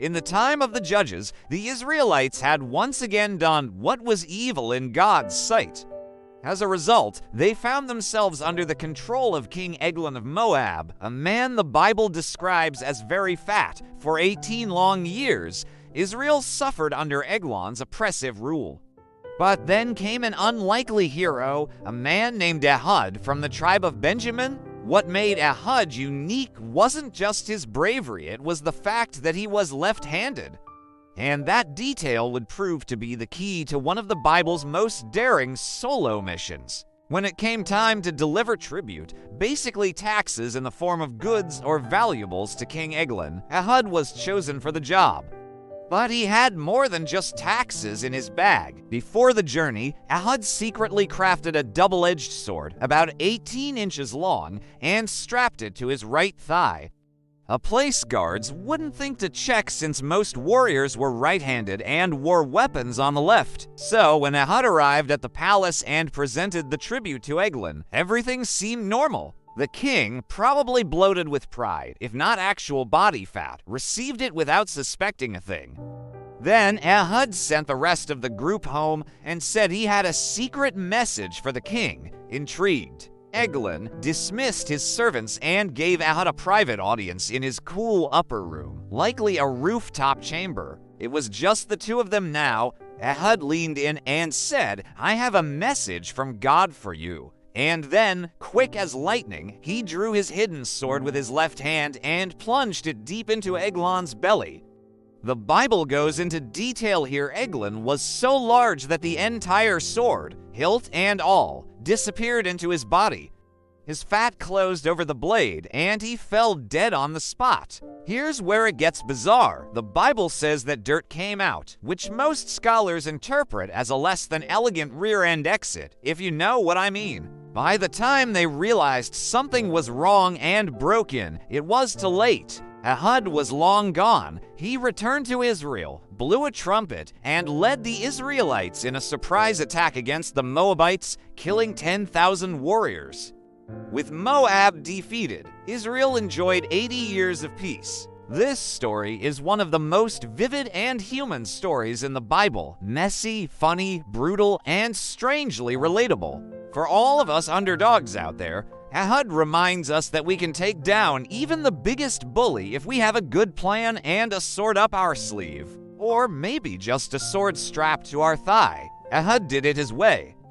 In the time of the judges, the Israelites had once again done what was evil in God's sight. As a result, they found themselves under the control of King Eglon of Moab, a man the Bible describes as very fat. For 18 long years, Israel suffered under Eglon's oppressive rule. But then came an unlikely hero, a man named Ehud from the tribe of Benjamin. What made Ehud unique wasn't just his bravery, it was the fact that he was left-handed. And that detail would prove to be the key to one of the Bible's most daring solo missions. When it came time to deliver tribute, basically taxes in the form of goods or valuables to King Eglon, Ehud was chosen for the job. But he had more than just taxes in his bag. Before the journey, Ehud secretly crafted a double-edged sword, about 18 inches long, and strapped it to his right thigh. A place guards wouldn't think to check since most warriors were right-handed and wore weapons on the left. So when Ehud arrived at the palace and presented the tribute to Eglon, everything seemed normal. The king, probably bloated with pride, if not actual body fat, received it without suspecting a thing. Then Ehud sent the rest of the group home and said he had a secret message for the king. Intrigued, Eglon dismissed his servants and gave Ehud a private audience in his cool upper room, likely a rooftop chamber. It was just the two of them now. Ehud leaned in and said, "I have a message from God for you." And then, quick as lightning, he drew his hidden sword with his left hand and plunged it deep into Eglon's belly. The Bible goes into detail here. Eglon was so large that the entire sword, hilt and all, disappeared into his body. His fat closed over the blade, and he fell dead on the spot. Here's where it gets bizarre. The Bible says that dirt came out, which most scholars interpret as a less than elegant rear-end exit, if you know what I mean. By the time they realized something was wrong and broken, it was too late. Ehud was long gone. He returned to Israel, blew a trumpet, and led the Israelites in a surprise attack against the Moabites, killing 10,000 warriors. With Moab defeated, Israel enjoyed 80 years of peace. This story is one of the most vivid and human stories in the Bible. Messy, funny, brutal, and strangely relatable. For all of us underdogs out there, Ehud reminds us that we can take down even the biggest bully if we have a good plan and a sword up our sleeve. Or maybe just a sword strapped to our thigh. Ehud did it his way.